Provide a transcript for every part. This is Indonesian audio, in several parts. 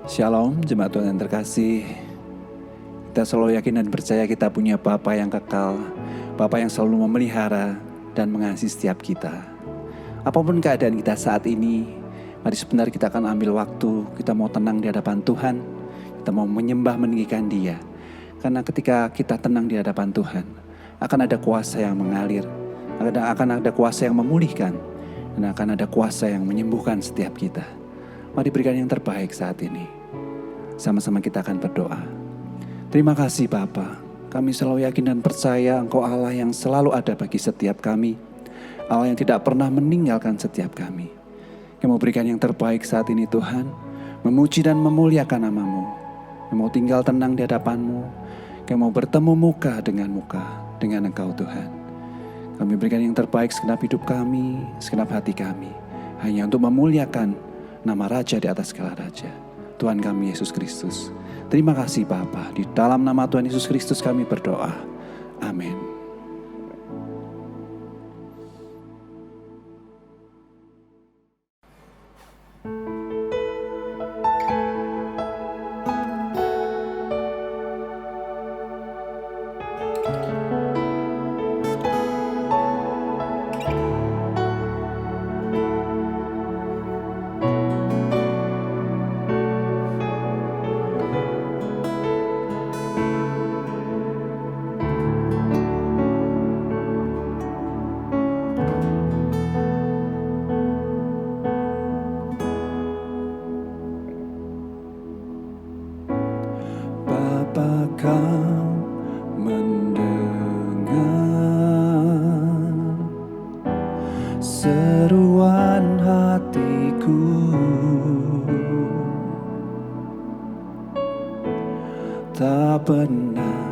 Shalom, jemaat Tuhan yang terkasih. Kita selalu yakin dan percaya kita punya Bapa yang kekal, Bapa yang selalu memelihara dan mengasihi setiap kita. Apapun keadaan kita saat ini, mari sebentar kita akan ambil waktu, kita mau tenang di hadapan Tuhan, kita mau menyembah meninggikan Dia. Karena ketika kita tenang di hadapan Tuhan, akan ada kuasa yang mengalir, akan ada kuasa yang memulihkan, dan akan ada kuasa yang menyembuhkan setiap kita. Mari berikan yang terbaik saat ini. Sama-sama kita akan berdoa. Terima kasih Bapa. Kami selalu yakin dan percaya Engkau Allah yang selalu ada bagi setiap kami. Allah yang tidak pernah meninggalkan setiap kami. Kami mau berikan yang terbaik saat ini Tuhan. Memuji dan memuliakan nama-Mu. Kami mau tinggal tenang di hadapan-Mu. Kami mau bertemu muka dengan Engkau Tuhan. Kami berikan yang terbaik segenap hidup kami, segenap hati kami. Hanya untuk memuliakan nama Raja di atas segala Raja, Tuhan kami Yesus Kristus. Terima kasih Bapa. Di dalam nama Tuhan Yesus Kristus kami berdoa. Amin. Kau mendengar seruan hatiku, tak pernah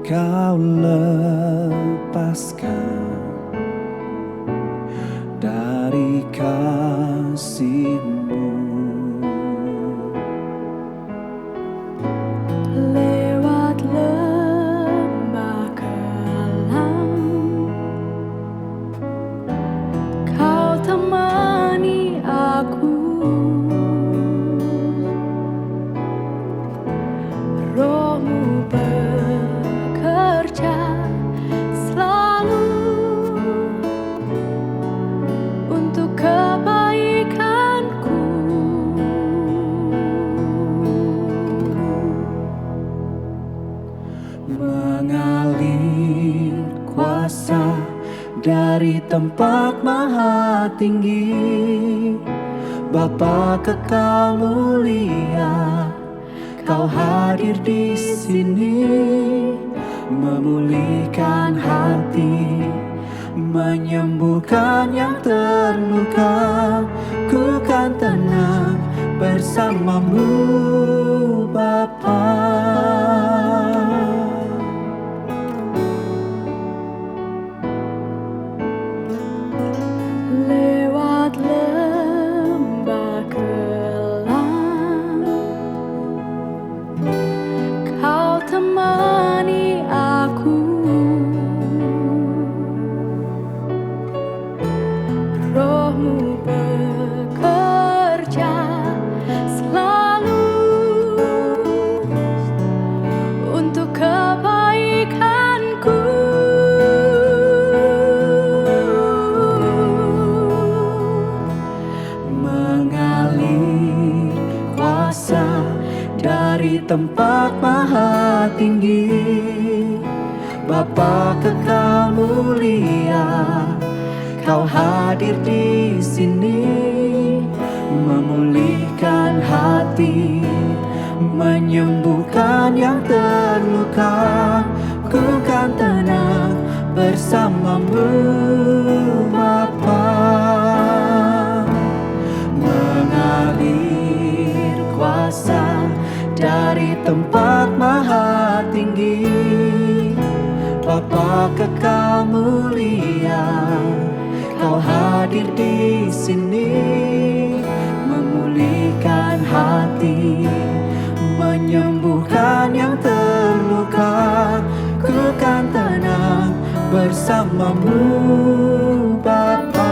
kau lepaskan dari kasih-Mu. Mengalir kuasa dari tempat maha tinggi, Bapa kekal mulia, Kau hadir di sini, memulihkan hati, menyembuhkan yang terluka. Ku kan tenang bersama-Mu Bapa. Tempat maha tinggi, Bapa kekal mulia, Kau hadir di sini, memulihkan hati, menyembuhkan yang terluka. Ku kan tenang bersama-Mu Bapa. Mengalir kuasa dari tempat maha tinggi, Bapa kekal mulia, Kau hadir di sini, memulihkan hati, menyembuhkan yang terluka. Ku kan tenang bersama-Mu Bapa.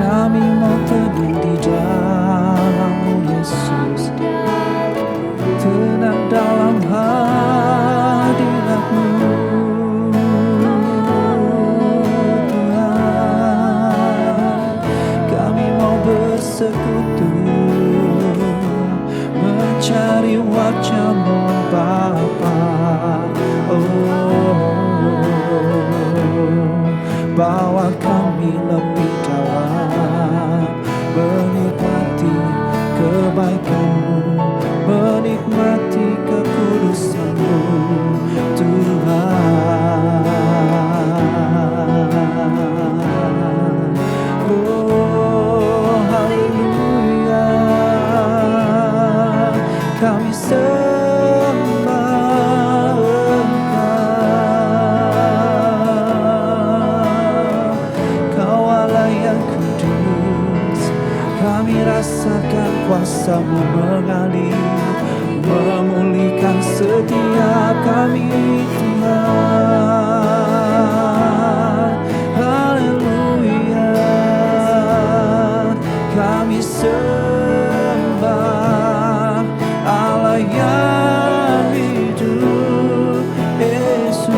Kami mau tenang di dalam Yesus, tenang dalam hadirat-Mu Tuhan. Kami mau bersekutu mencari wajah-Mu Bapa. Bawa kami lebih dalam menikmati kebaikan-Mu, menikmati kekudusan-Mu Tuhan. Oh haleluya, kami rasakan kuasa-Mu mengalir, memulihkan setiap kami Tuhan. Haleluya, kami sembah Allah yang hidup, Yesus.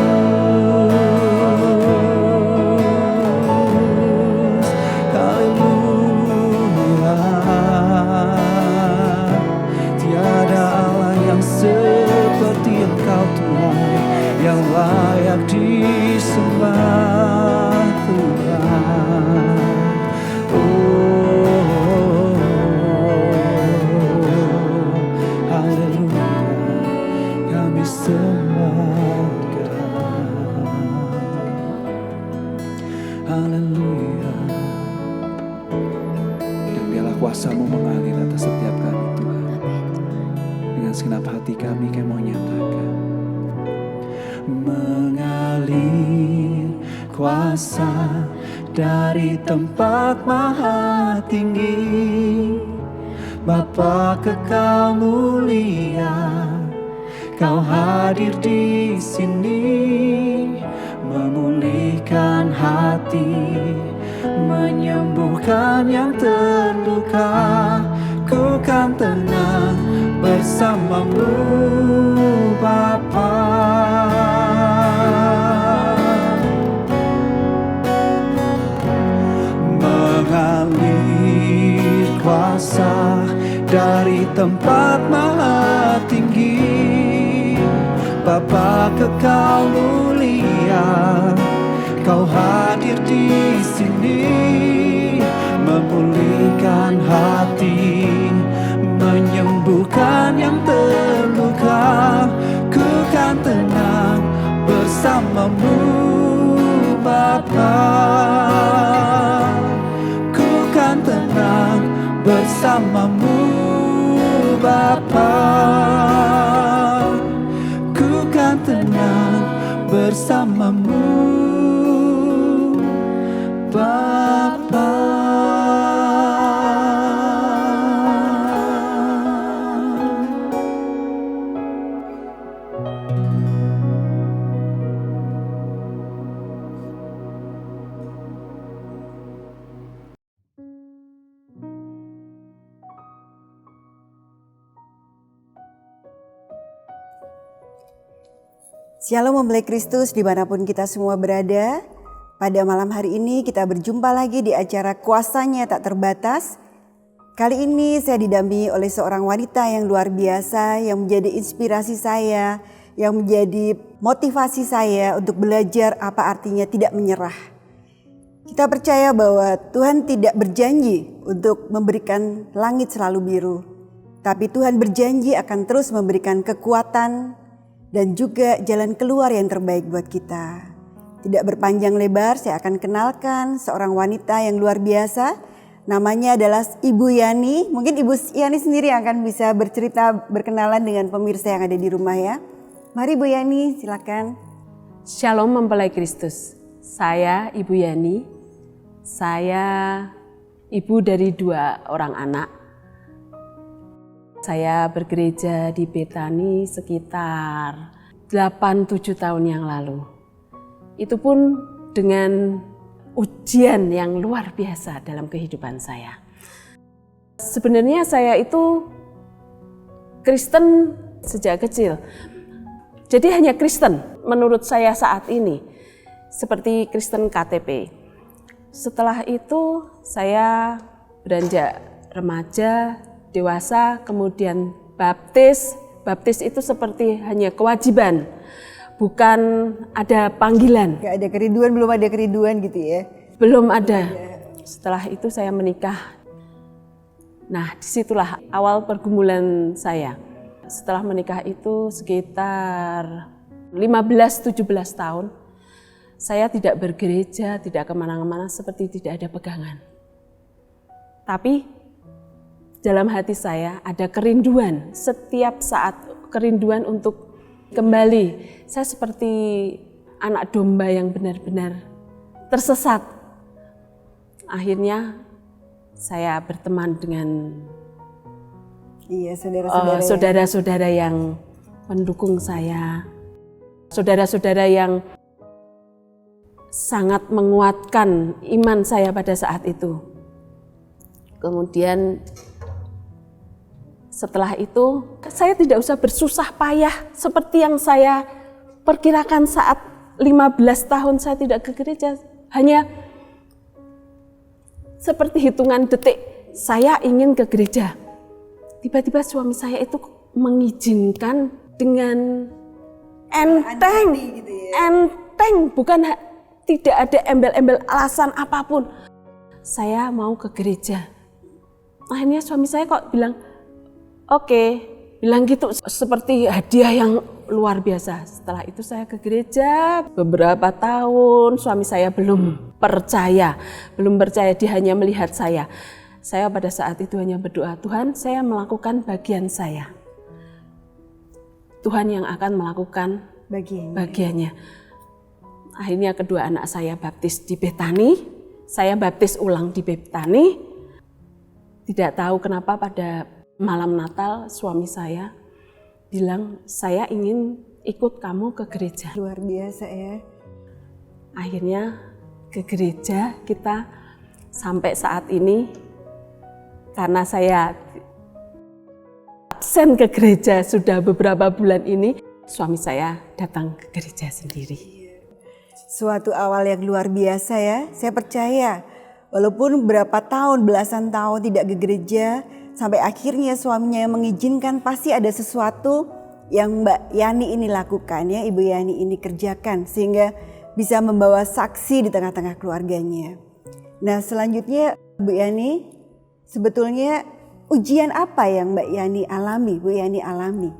Seperti Engkau Tuhan, yang layak disembah Tuhan. Oh, haleluya, kami sembah Engkau. Haleluya. Dan biarlah kuasa-Mu mengalir atas setiap kami Tuhan. Dengan segenap hati kami mau nyatakan, mengalir kuasa dari tempat maha tinggi, Bapa kekal mulia, Kau hadir di sini, memulihkan hati, menyembuhkan yang terluka. Ku kan tenang bersama-Mu Bapa. Mengalir kuasa dari tempat maha tinggi, Bapa kekal mulia, Kau hadir di sini, memulihkan hati, menyembuhkan yang terluka. Ku kan tenang bersama-Mu Bapa. Ku kan tenang bersama-Mu Bapa. Ku kan tenang bersama-Mu Bapa. Shalom mempelai Kristus dimanapun kita semua berada. Pada malam hari ini kita berjumpa lagi di acara Kuasanya Tak Terbatas. Kali ini saya didampingi oleh seorang wanita yang luar biasa, yang menjadi inspirasi saya, yang menjadi motivasi saya untuk belajar apa artinya tidak menyerah. Kita percaya bahwa Tuhan tidak berjanji untuk memberikan langit selalu biru, tapi Tuhan berjanji akan terus memberikan kekuatan dan juga jalan keluar yang terbaik buat kita. Tidak berpanjang lebar, saya akan kenalkan seorang wanita yang luar biasa. Namanya adalah Ibu Yani. Mungkin Ibu Yani sendiri yang akan bisa bercerita, berkenalan dengan pemirsa yang ada di rumah ya. Mari Bu Yani, silakan. Shalom mempelai Kristus. Saya Ibu Yani. Saya ibu dari 2 orang anak. Saya bergereja di Betani sekitar 8-7 tahun yang lalu. Itu pun dengan ujian yang luar biasa dalam kehidupan saya. Sebenarnya saya itu Kristen sejak kecil. Jadi hanya Kristen menurut saya saat ini, seperti Kristen KTP. Setelah itu saya beranjak remaja, dewasa, kemudian baptis. Baptis itu seperti hanya kewajiban, bukan ada panggilan. Gak ada kerinduan, belum ada kerinduan gitu ya? Belum ada. Setelah itu saya menikah. Nah, disitulah awal pergumulan saya. Setelah menikah itu sekitar 15-17 tahun, saya tidak bergereja, tidak kemana-mana, seperti tidak ada pegangan. Tapi dalam hati saya ada kerinduan, setiap saat kerinduan untuk kembali. Saya seperti anak domba yang benar-benar tersesat. Akhirnya saya berteman dengan saudara-saudara yang mendukung saya, saudara-saudara yang sangat menguatkan iman saya pada saat itu. Kemudian setelah itu saya tidak usah bersusah payah seperti yang saya perkirakan saat 15 tahun saya tidak ke gereja. Hanya seperti hitungan detik saya ingin ke gereja. Tiba-tiba suami saya itu mengizinkan dengan enteng, bukan tidak ada embel-embel alasan apapun. Saya mau ke gereja. Akhirnya suami saya kok bilang, oke, bilang gitu seperti hadiah yang luar biasa. Setelah itu saya ke gereja beberapa tahun, suami saya belum percaya, dia hanya melihat saya. Saya pada saat itu hanya berdoa, Tuhan, saya melakukan bagian saya. Tuhan yang akan melakukan bagiannya. Akhirnya kedua anak saya baptis di Betani, saya baptis ulang di Betani. Tidak tahu kenapa pada malam Natal suami saya bilang, saya ingin ikut kamu ke gereja. Luar biasa ya. Akhirnya ke gereja kita sampai saat ini. Karena saya absen ke gereja sudah beberapa bulan ini, suami saya datang ke gereja sendiri. Suatu awal yang luar biasa ya. Saya percaya walaupun berapa tahun, belasan tahun tidak ke gereja, sampai akhirnya suaminya yang mengizinkan, pasti ada sesuatu yang Mbak Yani ini lakukan ya, Ibu Yani ini kerjakan sehingga bisa membawa saksi di tengah-tengah keluarganya. Nah selanjutnya Bu Yani, sebetulnya ujian apa yang Mbak Yani alami, Bu Yani alami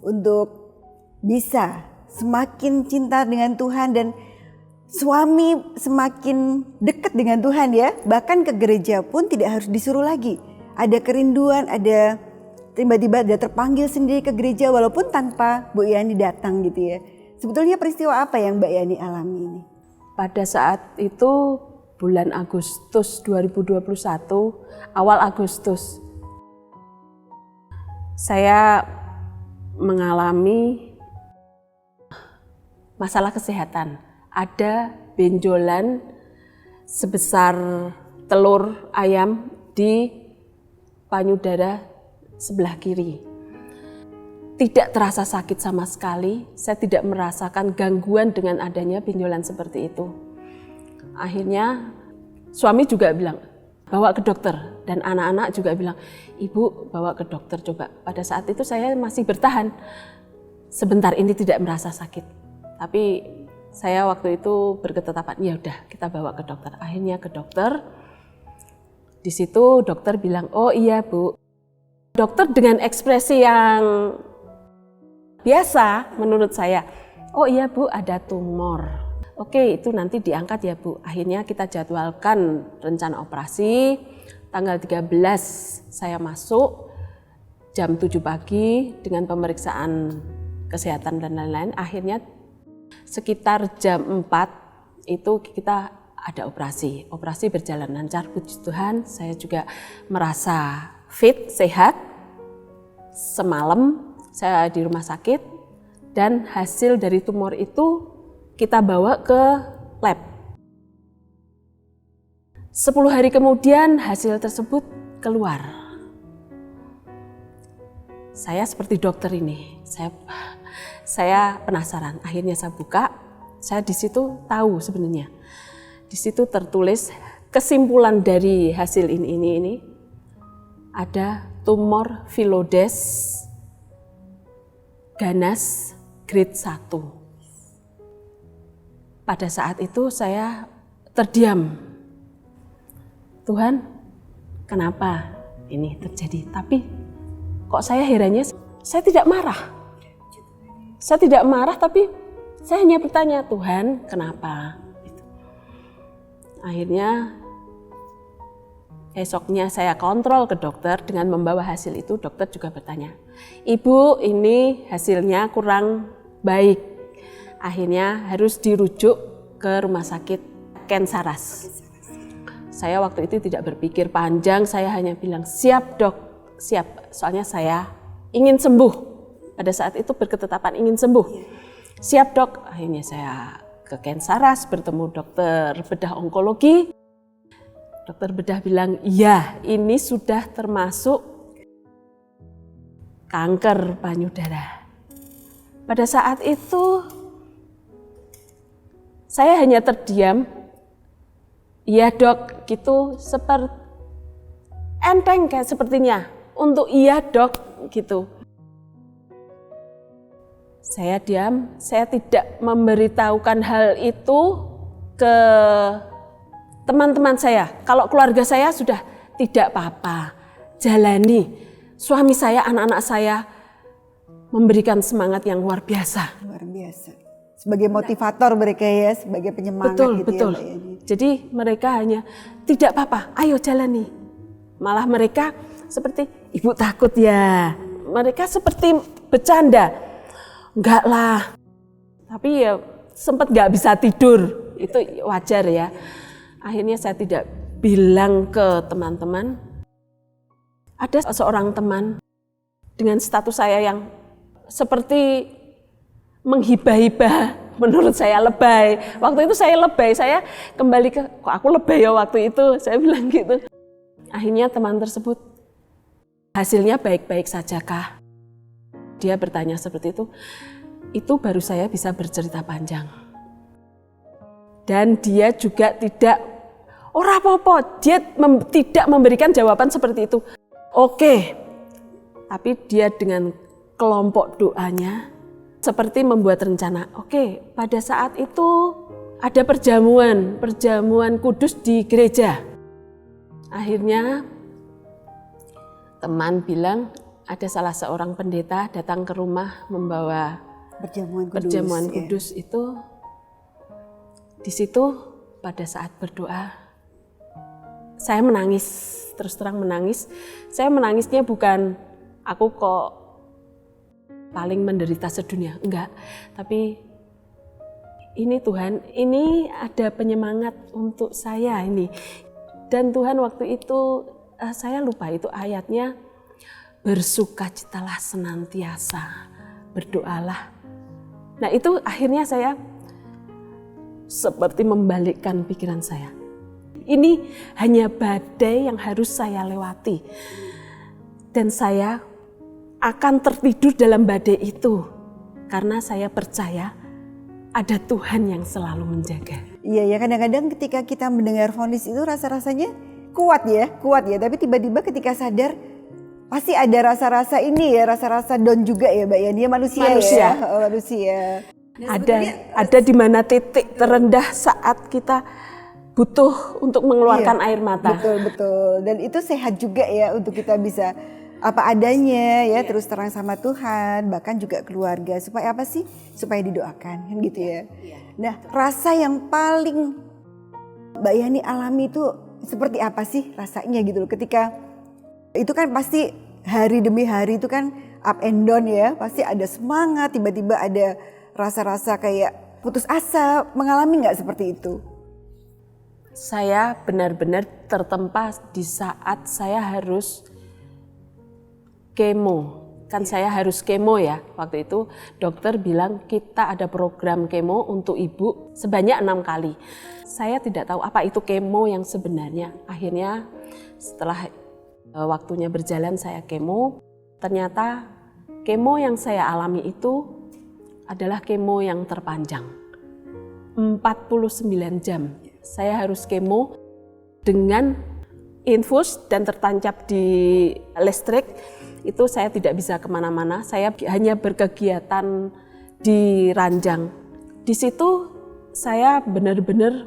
untuk bisa semakin cinta dengan Tuhan dan suami semakin dekat dengan Tuhan ya, bahkan ke gereja pun tidak harus disuruh lagi. Ada kerinduan, ada tiba-tiba ada terpanggil sendiri ke gereja walaupun tanpa Bu Yani datang gitu ya. Sebetulnya peristiwa apa yang Mbak Yani alami ini? Pada saat itu bulan Agustus 2021, awal Agustus, saya mengalami masalah kesehatan. Ada benjolan sebesar telur ayam di payudara sebelah kiri. Tidak terasa sakit sama sekali, saya tidak merasakan gangguan dengan adanya benjolan seperti itu. Akhirnya suami juga bilang, bawa ke dokter, dan anak-anak juga bilang, Ibu bawa ke dokter coba. Pada saat itu saya masih bertahan, sebentar ini tidak merasa sakit. Tapi saya waktu itu berketetapan, ya udah kita bawa ke dokter. Akhirnya ke dokter, di situ dokter bilang, oh iya Bu. Dokter dengan ekspresi yang biasa menurut saya, oh iya Bu ada tumor. Oke, itu nanti diangkat ya Bu. Akhirnya kita jadwalkan rencana operasi. Tanggal 13 saya masuk jam 7 pagi dengan pemeriksaan kesehatan dan lain-lain. Akhirnya sekitar jam 4 itu kita ada operasi. Operasi berjalan lancar, puji Tuhan. Saya juga merasa fit, sehat. Semalam saya di rumah sakit dan hasil dari tumor itu kita bawa ke lab. 10 hari kemudian hasil tersebut keluar. Saya seperti dokter ini, saya penasaran. Akhirnya saya buka, saya di situ tahu sebenarnya. Di situ tertulis kesimpulan dari hasil ini ada tumor filodes ganas grade 1. Pada saat itu saya terdiam. Tuhan, kenapa ini terjadi? Tapi kok saya herannya, saya tidak marah. Saya tidak marah, tapi saya hanya bertanya, Tuhan, kenapa? Akhirnya esoknya saya kontrol ke dokter dengan membawa hasil itu. Dokter juga bertanya, Ibu, ini hasilnya kurang baik. Akhirnya harus dirujuk ke rumah sakit Ken Saras. Saya waktu itu tidak berpikir panjang, saya hanya bilang, siap dok, siap. Soalnya saya ingin sembuh. Pada saat itu berketetapan ingin sembuh. Siap dok, akhirnya saya ke Ken Saras bertemu dokter bedah onkologi. Dokter bedah bilang, iya ini sudah termasuk kanker payudara. Pada saat itu saya hanya terdiam. Iya dok, gitu seperti enteng kayak sepertinya. Untuk iya dok, gitu. Saya diam, saya tidak memberitahukan hal itu ke teman-teman saya. Kalau keluarga saya sudah tidak apa-apa, jalani. Suami saya, anak-anak saya memberikan semangat yang luar biasa. Luar biasa. Sebagai motivator mereka ya, sebagai penyemangat gitu betul. ya Mbak Yani. Jadi mereka hanya tidak apa-apa, ayo jalani. Malah mereka seperti, ibu takut ya. Mereka seperti bercanda. Enggak lah. Tapi ya sempat nggak bisa tidur, itu wajar ya. Akhirnya saya tidak bilang ke teman-teman. Ada seorang teman dengan status saya yang seperti menghibah-hibah, menurut saya lebay. Waktu itu saya lebay, saya kembali ke, kok aku lebay ya waktu itu, saya bilang gitu. Akhirnya teman tersebut, hasilnya baik-baik saja kah? Dia bertanya seperti itu baru saya bisa bercerita panjang. Dan dia juga tidak, ora apa-apa, dia tidak memberikan jawaban seperti itu. Oke, tapi dia dengan kelompok doanya, seperti membuat rencana. Oke, pada saat itu ada perjamuan kudus di gereja. Akhirnya teman bilang ada salah seorang pendeta datang ke rumah membawa perjamuan kudus itu. Di situ pada saat berdoa saya menangis, terus terang menangis. Saya menangisnya bukan aku kok paling menderita sedunia, enggak. Tapi ini Tuhan, ini ada penyemangat untuk saya ini. Dan Tuhan waktu itu, saya lupa itu ayatnya, bersukacitalah senantiasa, berdoalah. Nah itu akhirnya saya seperti membalikkan pikiran saya. Ini hanya badai yang harus saya lewati. Dan saya akan tertidur dalam badai itu karena saya percaya ada Tuhan yang selalu menjaga. Iya ya, kadang-kadang ketika kita mendengar vonis itu rasa-rasanya kuat ya, tapi tiba-tiba ketika sadar pasti ada rasa-rasa ini ya, rasa-rasa down juga ya Mbak Yani, manusia. Ya. Manusia. Ada di mana titik terendah saat kita butuh untuk mengeluarkan air mata. Betul. Dan itu sehat juga ya untuk kita bisa apa adanya ya, terus terang sama Tuhan, bahkan juga keluarga. Supaya apa sih? Supaya didoakan kan gitu ya. Nah, rasa yang paling Mbak Yani alami itu seperti apa sih rasanya gitu loh, ketika itu kan pasti hari demi hari itu kan up and down ya, pasti ada semangat, tiba-tiba ada rasa-rasa kayak putus asa, mengalami nggak seperti itu? Saya benar-benar tertempa di saat saya harus kemo Kan saya harus kemo ya. Waktu itu dokter bilang kita ada program kemo untuk ibu sebanyak 6 kali. Saya tidak tahu apa itu kemo yang sebenarnya. Akhirnya setelah waktunya berjalan saya kemo, ternyata kemo yang saya alami itu adalah kemo yang terpanjang. 49 jam. Saya harus kemo dengan infus dan tertancap di listrik. Itu saya tidak bisa kemana-mana, saya hanya berkegiatan di ranjang. Di situ saya benar-benar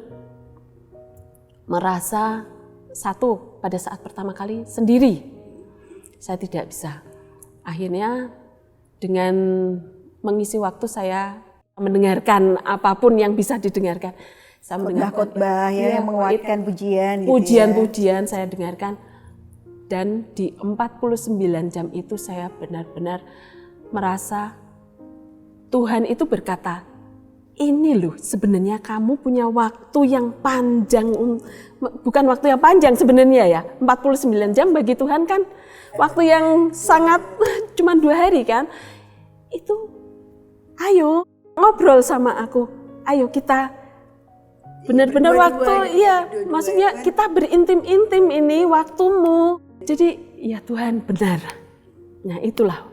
merasa satu pada saat pertama kali sendiri. Saya tidak bisa. Akhirnya dengan mengisi waktu saya mendengarkan apapun yang bisa didengarkan. Saya Khotbah-khotbah ya, yang menguatkan pujian. Pujian-pujian saya dengarkan. Dan di 49 jam itu saya benar-benar merasa Tuhan itu berkata, ini loh sebenarnya kamu punya waktu yang panjang, bukan waktu yang panjang sebenarnya ya, 49 jam bagi Tuhan kan waktu yang sangat cuma 2 hari kan. Itu ayo ngobrol sama aku, ayo kita benar-benar waktu, iya maksudnya kita berintim-intim ini waktumu. Jadi ya Tuhan benar. Nah itulah,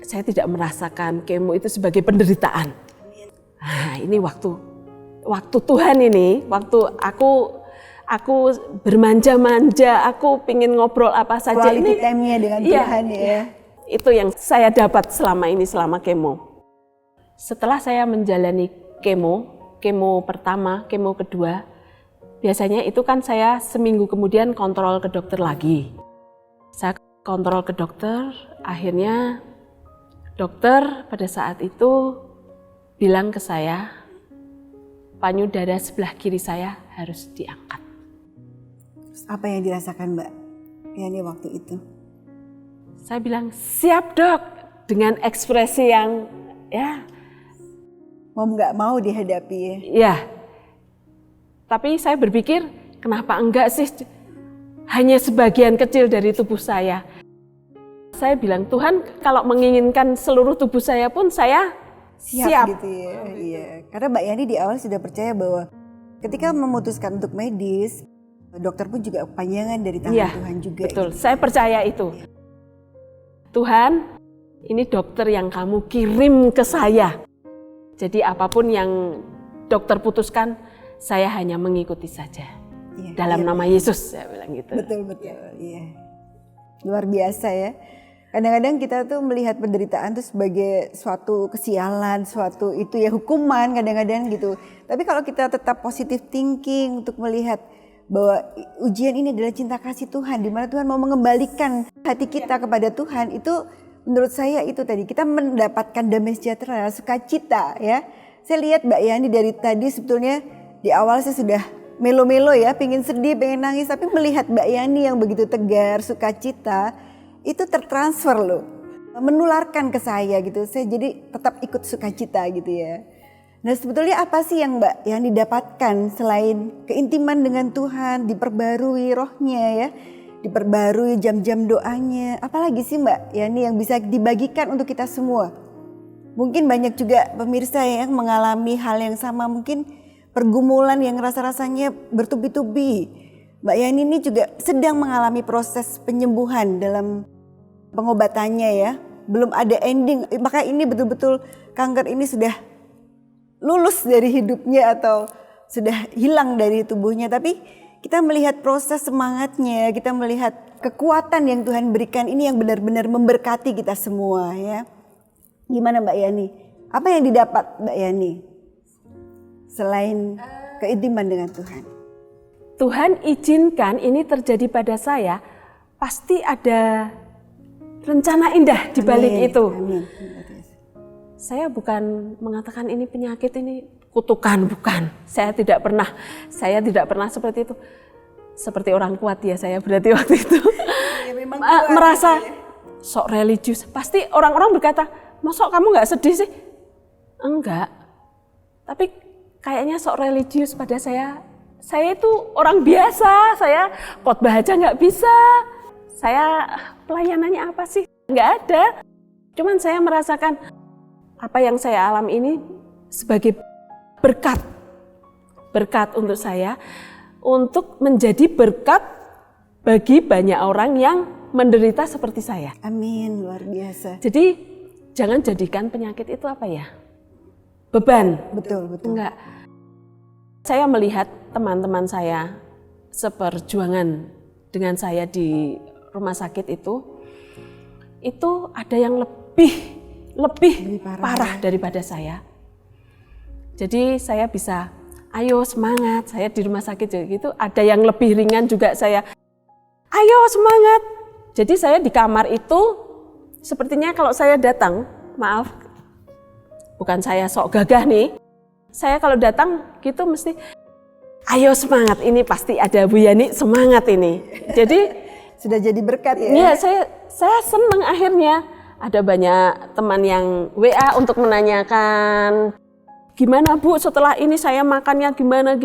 saya tidak merasakan kemo itu sebagai penderitaan. Nah ini waktu Tuhan ini, waktu aku bermanja-manja, aku pingin ngobrol apa saja. Quality time-nya dengan Tuhan ya. Itu yang saya dapat selama ini, selama kemo. Setelah saya menjalani kemo pertama, kemo kedua, biasanya itu kan saya seminggu kemudian kontrol ke dokter lagi. Saya kontrol ke dokter, akhirnya dokter pada saat itu bilang ke saya, payudara sebelah kiri saya harus diangkat. Apa yang dirasakan Mbak Yani waktu itu? Saya bilang, siap dok, dengan ekspresi yang ya nggak mau dihadapi ya? Ya, tapi saya berpikir kenapa enggak sih, hanya sebagian kecil dari tubuh saya. Saya bilang, Tuhan kalau menginginkan seluruh tubuh saya pun saya siap. Gitu ya. Iya. Karena Mbak Yani di awal sudah percaya bahwa ketika memutuskan untuk medis, dokter pun juga kepanjangan dari tangan Tuhan juga. Betul, saya percaya itu. Tuhan, ini dokter yang kamu kirim ke saya. Jadi apapun yang dokter putuskan, saya hanya mengikuti saja. Dalam nama Yesus, saya bilang gitu. Betul. Iya. Luar biasa ya. Kadang-kadang kita tuh melihat penderitaan itu sebagai suatu kesialan, suatu itu ya hukuman kadang-kadang gitu. Tapi kalau kita tetap positive thinking untuk melihat bahwa ujian ini adalah cinta kasih Tuhan, di mana Tuhan mau mengembalikan hati kita kepada Tuhan, itu menurut saya itu tadi kita mendapatkan damai sejahtera, sukacita ya. Saya lihat Mbak Yani dari tadi sebetulnya di awal saya sudah melo-melo ya, pengen sedih, pengen nangis, tapi melihat Mbak Yani yang begitu tegar, sukacita, itu tertransfer loh, menularkan ke saya gitu. Saya jadi tetap ikut sukacita gitu ya. Nah sebetulnya apa sih yang Mbak Yani dapatkan selain keintiman dengan Tuhan, diperbarui rohnya ya, diperbarui jam-jam doanya, apalagi sih Mbak Yani yang bisa dibagikan untuk kita semua? Mungkin banyak juga pemirsa yang mengalami hal yang sama, mungkin pergumulan yang rasa-rasanya bertubi-tubi. Mbak Yani ini juga sedang mengalami proses penyembuhan dalam pengobatannya ya. Belum ada ending, maka ini betul-betul kanker ini sudah lulus dari hidupnya atau sudah hilang dari tubuhnya. Tapi kita melihat proses semangatnya, kita melihat kekuatan yang Tuhan berikan ini yang benar-benar memberkati kita semua ya. Gimana Mbak Yani? Apa yang didapat Mbak Yani? Selain keintiman dengan Tuhan. Tuhan izinkan ini terjadi pada saya, pasti ada rencana indah di balik itu. Amin. Saya bukan mengatakan ini penyakit, ini kutukan, bukan. Saya tidak pernah seperti itu. Seperti orang kuat ya saya berarti waktu itu. Ya, memang merasa ya. sok religius. Pasti orang-orang berkata, "Masa kamu nggak sedih sih?" Enggak. Tapi kayaknya sok religius pada saya. Saya itu orang biasa, saya khotbah aja nggak bisa. Saya pelayanannya apa sih? Nggak ada. Cuman saya merasakan apa yang saya alami ini sebagai berkat. Berkat untuk saya, untuk menjadi berkat bagi banyak orang yang menderita seperti saya. Amin, luar biasa. Jadi jangan jadikan penyakit itu apa ya? Beban. Betul, betul. Enggak. Saya melihat teman-teman saya seperjuangan dengan saya di rumah sakit itu ada yang lebih parah daripada saya. Jadi saya bisa, ayo semangat, saya di rumah sakit gitu, ada yang lebih ringan juga saya, ayo semangat. Jadi saya di kamar itu, sepertinya kalau saya datang, maaf, bukan saya sok gagah nih, saya kalau datang gitu mesti, ayo semangat, ini pasti ada Bu Yani semangat ini. Jadi sudah jadi berkat ya? Iya, saya senang akhirnya. Ada banyak teman yang WA untuk menanyakan, gimana Bu setelah ini saya makannya gimana.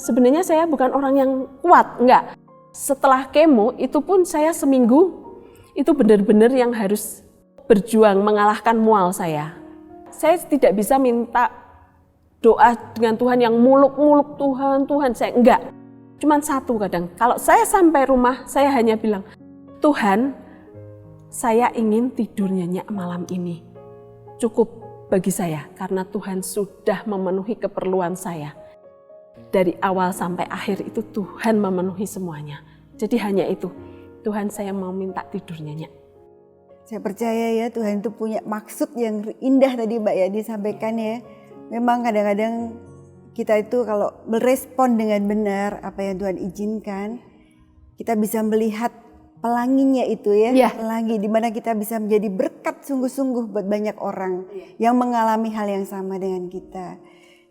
Sebenarnya saya bukan orang yang kuat, enggak. Setelah kemo itu pun saya seminggu itu benar-benar yang harus berjuang mengalahkan mual saya. Saya tidak bisa minta doa dengan Tuhan yang muluk-muluk, Tuhan, saya enggak. Cuman satu kadang, kalau saya sampai rumah saya hanya bilang, Tuhan, saya ingin tidur nyenyak malam ini. Cukup bagi saya karena Tuhan sudah memenuhi keperluan saya. Dari awal sampai akhir itu Tuhan memenuhi semuanya. Jadi hanya itu, Tuhan saya mau minta tidur nyenyak. Saya percaya ya Tuhan itu punya maksud yang indah tadi Mbak Yani sampaikan ya. Memang kadang-kadang kita itu kalau merespon dengan benar apa yang Tuhan izinkan, kita bisa melihat pelanginya itu ya, pelangi di mana kita bisa menjadi berkat sungguh-sungguh buat banyak orang yang mengalami hal yang sama dengan kita.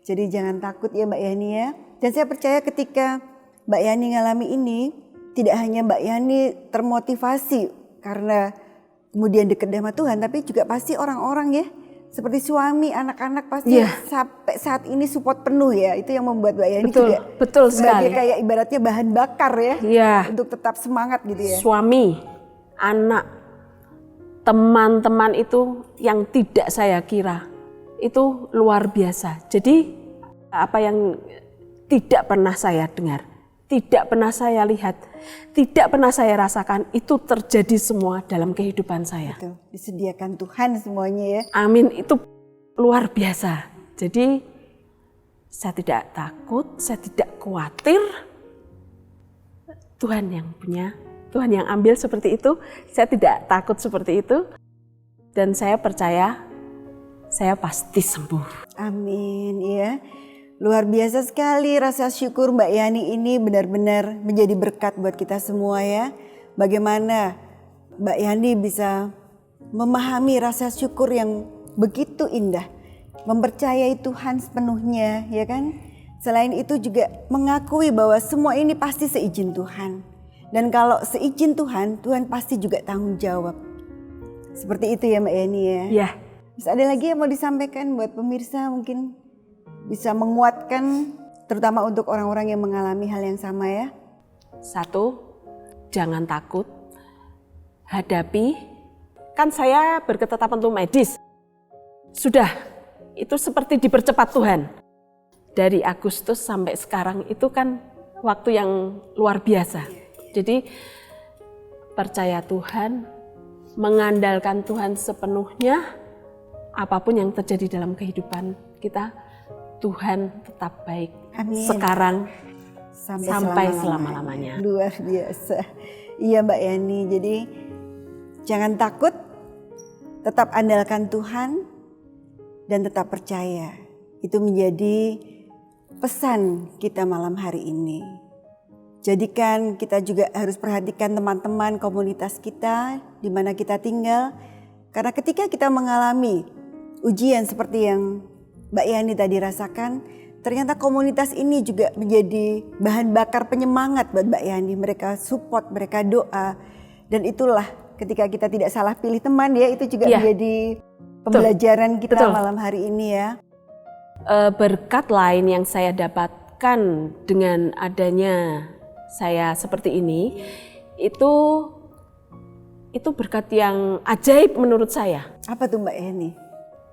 Jadi jangan takut ya Mbak Yani ya. Dan saya percaya ketika Mbak Yani ngalami ini, tidak hanya Mbak Yani termotivasi karena kemudian dekat sama Tuhan, tapi juga pasti orang-orang ya, seperti suami, anak-anak pasti sampai saat ini support penuh ya. Itu yang membuat Mbak Yani juga betul sebagai sekali. kayak ibaratnya bahan bakar ya, untuk tetap semangat gitu ya. Suami, anak, teman-teman itu yang tidak saya kira itu luar biasa. Jadi apa yang tidak pernah saya dengar, tidak pernah saya lihat, tidak pernah saya rasakan, itu terjadi semua dalam kehidupan saya. Betul, disediakan Tuhan semuanya ya. Amin, itu luar biasa. Jadi saya tidak takut, saya tidak khawatir. Tuhan yang punya, Tuhan yang ambil seperti itu. Saya tidak takut seperti itu. Dan saya percaya saya pasti sembuh. Amin ya. Luar biasa sekali rasa syukur Mbak Yani ini benar-benar menjadi berkat buat kita semua ya. Bagaimana Mbak Yani bisa memahami rasa syukur yang begitu indah. Mempercayai Tuhan sepenuhnya ya kan. Selain itu juga mengakui bahwa semua ini pasti seizin Tuhan. Dan kalau seizin Tuhan, Tuhan pasti juga tanggung jawab. Seperti itu ya Mbak Yani ya. Iya. Terus ada lagi yang mau disampaikan buat pemirsa mungkin bisa menguatkan terutama untuk orang-orang yang mengalami hal yang sama ya. Satu, jangan takut, hadapi. Kan saya berketetapan untuk medis. Sudah, itu seperti dipercepat Tuhan. Dari Agustus sampai sekarang itu kan waktu yang luar biasa. Jadi percaya Tuhan, mengandalkan Tuhan sepenuhnya, apapun yang terjadi dalam kehidupan kita, Tuhan tetap baik. Amin. Sekarang sampai selama-lamanya. Luar biasa. Iya Mbak Yani, jadi jangan takut, tetap andalkan Tuhan dan tetap percaya. Itu menjadi pesan kita malam hari ini. Jadikan kita juga harus perhatikan teman-teman komunitas kita di mana kita tinggal. Karena ketika kita mengalami ujian seperti yang Mbak Yani tadi rasakan, ternyata komunitas ini juga menjadi bahan bakar penyemangat buat Mbak Yani. Mereka support, mereka doa. Dan itulah ketika kita tidak salah pilih teman ya, itu juga menjadi pembelajaran kita malam hari ini ya. Berkat lain yang saya dapatkan dengan adanya saya seperti ini, itu itu berkat yang ajaib menurut saya. Apa tuh Mbak Yani?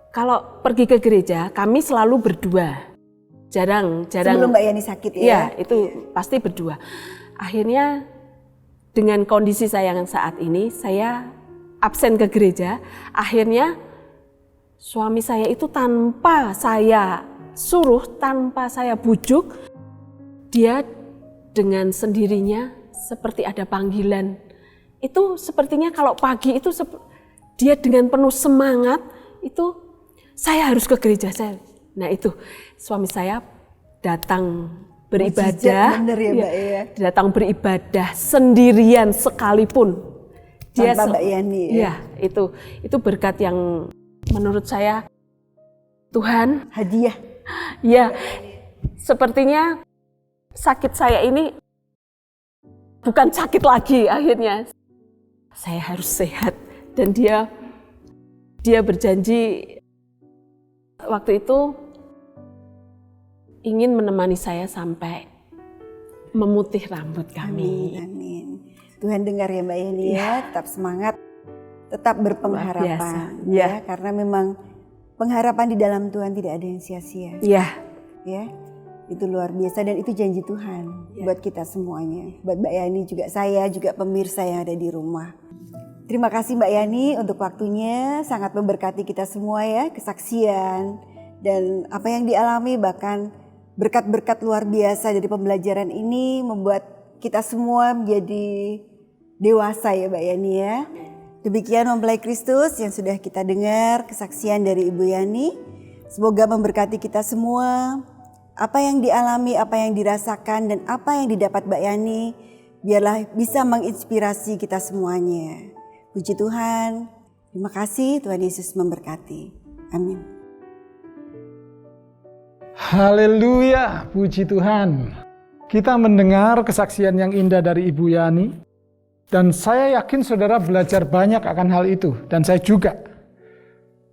Kalau pergi ke gereja, kami selalu berdua. Jarang. Sebelum Mbak Yani sakit ya? Iya, itu pasti berdua. Akhirnya dengan kondisi saya yang saat ini, saya absen ke gereja. Akhirnya suami saya itu tanpa saya suruh, tanpa saya bujuk, dia dengan sendirinya seperti ada panggilan. Itu sepertinya kalau pagi itu dia dengan penuh semangat itu saya harus ke gereja saya. Nah itu suami saya datang beribadah, bener ya Mbak ya. Datang beribadah sendirian sekalipun. Dia Tanpa Mbak Yani ya. Ya itu berkat yang menurut saya Tuhan hadiah. Ya sepertinya sakit saya ini bukan sakit lagi akhirnya. Saya harus sehat dan dia berjanji waktu itu ingin menemani saya sampai memutih rambut kami. Amin. Tuhan dengar ya Mbak Yani ya, tetap semangat, tetap berpengharapan ya, karena memang pengharapan di dalam Tuhan tidak ada yang sia-sia. Ya. Ya. Itu luar biasa dan itu janji Tuhan buat kita semuanya. Buat Mbak Yani juga, saya juga pemirsa yang ada di rumah. Terima kasih Mbak Yani untuk waktunya, sangat memberkati kita semua ya, kesaksian dan apa yang dialami, bahkan berkat-berkat luar biasa dari pembelajaran ini membuat kita semua menjadi dewasa ya Mbak Yani ya. Demikian mempelai Kristus yang sudah kita dengar kesaksian dari Ibu Yani. Semoga memberkati kita semua. Apa yang dialami, apa yang dirasakan, dan apa yang didapat Mbak Yani, biarlah bisa menginspirasi kita semuanya. Puji Tuhan, terima kasih, Tuhan Yesus memberkati. Amin. Haleluya, puji Tuhan. Kita mendengar kesaksian yang indah dari Ibu Yani, dan saya yakin saudara belajar banyak akan hal itu, dan saya juga.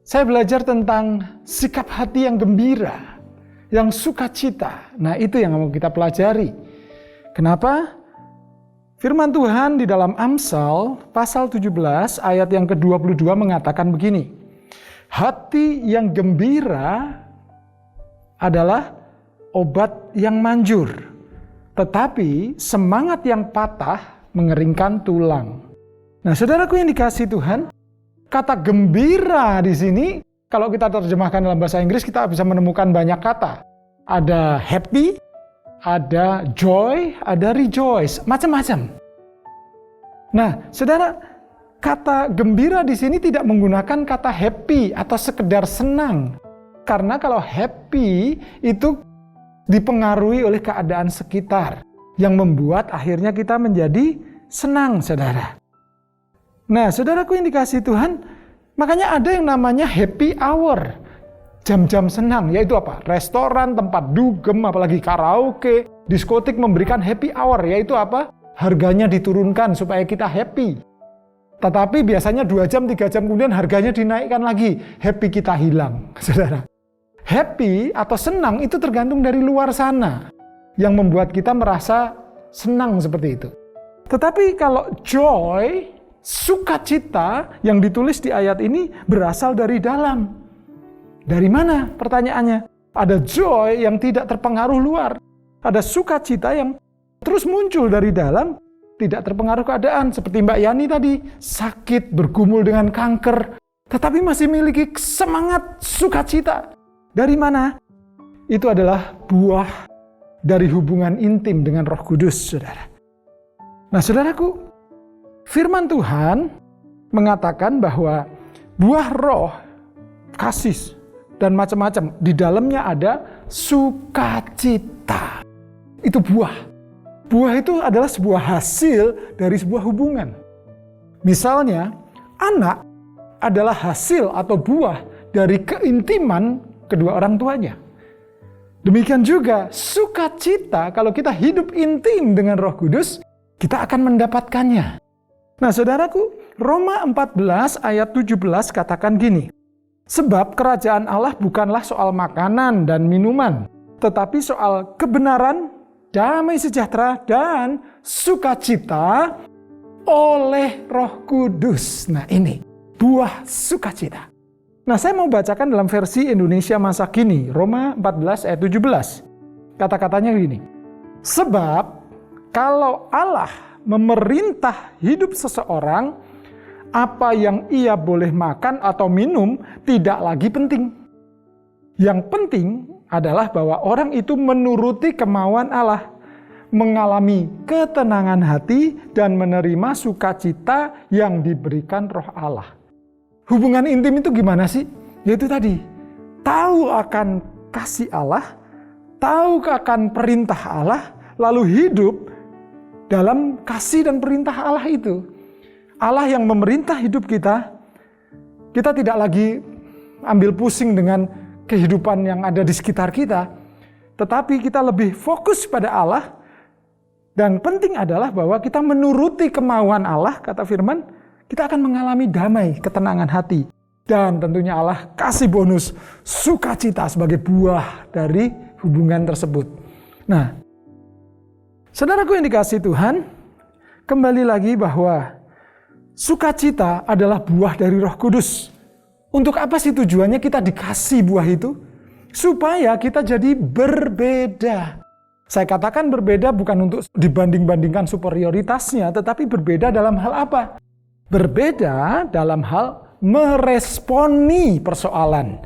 Saya belajar tentang sikap hati yang gembira, yang sukacita. Nah itu yang mau kita pelajari. Kenapa? Firman Tuhan di dalam Amsal pasal 17 ayat yang ke-22 mengatakan begini. Hati yang gembira adalah obat yang manjur. Tetapi semangat yang patah mengeringkan tulang. Nah saudaraku yang dikasihi Tuhan, kata gembira di sini, kalau kita terjemahkan dalam bahasa Inggris, kita bisa menemukan banyak kata. Ada happy, ada joy, ada rejoice, macam-macam. Nah, saudara, kata gembira di sini tidak menggunakan kata happy atau sekedar senang. Karena kalau happy itu dipengaruhi oleh keadaan sekitar yang membuat akhirnya kita menjadi senang, saudara. Nah, saudaraku yang dikasihi Tuhan, makanya ada yang namanya happy hour. Jam-jam senang, yaitu apa? Restoran, tempat dugem, apalagi karaoke, diskotik memberikan happy hour, yaitu apa? Harganya diturunkan supaya kita happy. Tetapi biasanya 2 jam, 3 jam kemudian harganya dinaikkan lagi. Happy kita hilang, saudara. Happy atau senang itu tergantung dari luar sana, yang membuat kita merasa senang seperti itu. Tetapi kalau joy, sukacita yang ditulis di ayat ini berasal dari dalam. Dari mana? Pertanyaannya. Ada joy yang tidak terpengaruh luar. Ada sukacita yang terus muncul dari dalam, tidak terpengaruh keadaan. Seperti Mbak Yani tadi, sakit, bergumul dengan kanker, tetapi masih memiliki semangat sukacita. Dari mana? Itu adalah buah dari hubungan intim dengan Roh Kudus, saudara. Nah, saudaraku, firman Tuhan mengatakan bahwa buah roh, kasih, dan macam-macam. Di dalamnya ada sukacita. Itu buah. Buah itu adalah sebuah hasil dari sebuah hubungan. Misalnya, anak adalah hasil atau buah dari keintiman kedua orang tuanya. Demikian juga sukacita, kalau kita hidup intim dengan Roh Kudus, kita akan mendapatkannya. Nah, saudaraku, Roma 14 ayat 17 katakan gini. Sebab kerajaan Allah bukanlah soal makanan dan minuman, tetapi soal kebenaran, damai sejahtera, dan sukacita oleh Roh Kudus. Nah ini, buah sukacita. Nah saya mau bacakan dalam versi Indonesia masa kini, Roma 14 ayat 17. Kata-katanya gini, sebab kalau Allah memerintah hidup seseorang, apa yang ia boleh makan atau minum tidak lagi penting. Yang penting adalah bahwa orang itu menuruti kemauan Allah, mengalami ketenangan hati dan menerima sukacita yang diberikan Roh Allah. Hubungan intim itu gimana sih? Yaitu tadi, tahu akan kasih Allah, tahu akan perintah Allah, lalu hidup dalam kasih dan perintah Allah itu. Allah yang memerintah hidup kita, kita tidak lagi ambil pusing dengan kehidupan yang ada di sekitar kita, tetapi kita lebih fokus pada Allah. Dan penting adalah bahwa kita menuruti kemauan Allah, kata firman, kita akan mengalami damai, ketenangan hati. Dan tentunya Allah kasih bonus sukacita sebagai buah dari hubungan tersebut. Nah, saudaraku yang dikasihi Tuhan, kembali lagi bahwa sukacita adalah buah dari Roh Kudus. Untuk apa sih tujuannya kita dikasih buah itu? Supaya kita jadi berbeda. Saya katakan berbeda bukan untuk dibanding-bandingkan superioritasnya, tetapi berbeda dalam hal apa? Berbeda dalam hal meresponi persoalan.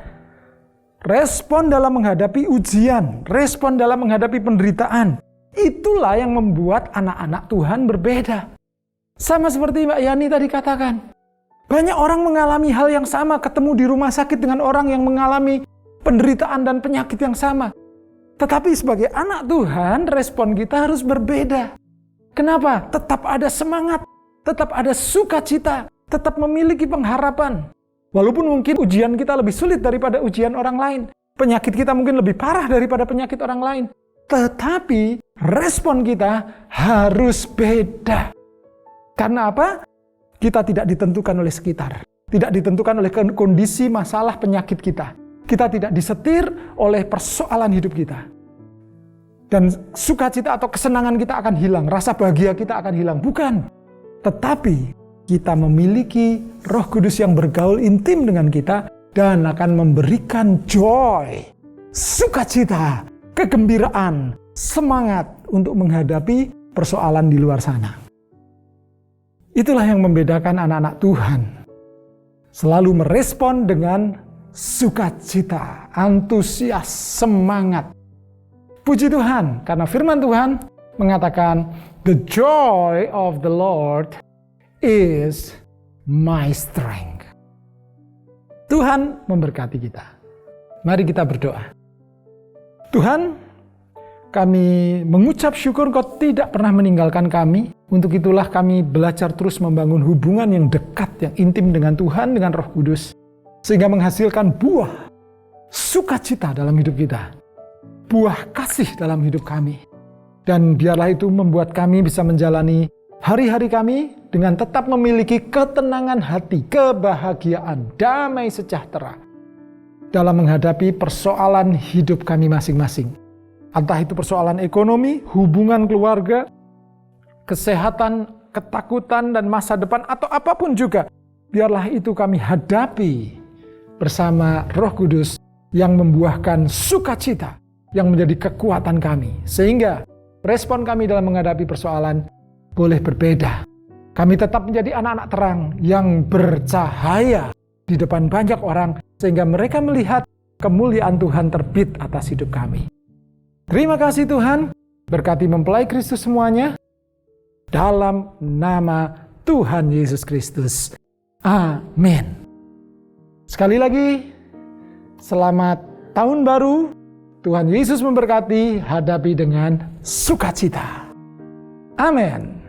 Respon dalam menghadapi ujian, respon dalam menghadapi penderitaan. Itulah yang membuat anak-anak Tuhan berbeda. Sama seperti Mbak Yani tadi katakan. Banyak orang mengalami hal yang sama, ketemu di rumah sakit dengan orang yang mengalami penderitaan dan penyakit yang sama. Tetapi sebagai anak Tuhan, respon kita harus berbeda. Kenapa? Tetap ada semangat, tetap ada sukacita, tetap memiliki pengharapan. Walaupun mungkin ujian kita lebih sulit daripada ujian orang lain. Penyakit kita mungkin lebih parah daripada penyakit orang lain. Tetapi respon kita harus beda. Karena apa? Kita tidak ditentukan oleh sekitar. Tidak ditentukan oleh kondisi masalah penyakit kita. Kita tidak disetir oleh persoalan hidup kita. Dan sukacita atau kesenangan kita akan hilang. Rasa bahagia kita akan hilang. Bukan. Tetapi kita memiliki Roh Kudus yang bergaul intim dengan kita dan akan memberikan joy, sukacita, kegembiraan, semangat untuk menghadapi persoalan di luar sana. Itulah yang membedakan anak-anak Tuhan. Selalu merespon dengan sukacita, antusias, semangat. Puji Tuhan, karena firman Tuhan mengatakan, "The joy of the Lord is my strength." Tuhan memberkati kita. Mari kita berdoa. Tuhan, kami mengucap syukur Kau tidak pernah meninggalkan kami. Untuk itulah kami belajar terus membangun hubungan yang dekat, yang intim dengan Tuhan, dengan Roh Kudus. Sehingga menghasilkan buah sukacita dalam hidup kita. Buah kasih dalam hidup kami. Dan biarlah itu membuat kami bisa menjalani hari-hari kami dengan tetap memiliki ketenangan hati, kebahagiaan, damai sejahtera dalam menghadapi persoalan hidup kami masing-masing. Entah itu persoalan ekonomi, hubungan keluarga, kesehatan, ketakutan, dan masa depan, atau apapun juga. Biarlah itu kami hadapi bersama Roh Kudus yang membuahkan sukacita, yang menjadi kekuatan kami. Sehingga respon kami dalam menghadapi persoalan boleh berbeda. Kami tetap menjadi anak-anak terang yang bercahaya di depan banyak orang, sehingga mereka melihat kemuliaan Tuhan terbit atas hidup kami. Terima kasih Tuhan, berkati mempelai Kristus semuanya, dalam nama Tuhan Yesus Kristus. Amin. Sekali lagi, selamat tahun baru. Tuhan Yesus memberkati, hadapi dengan sukacita. Amin.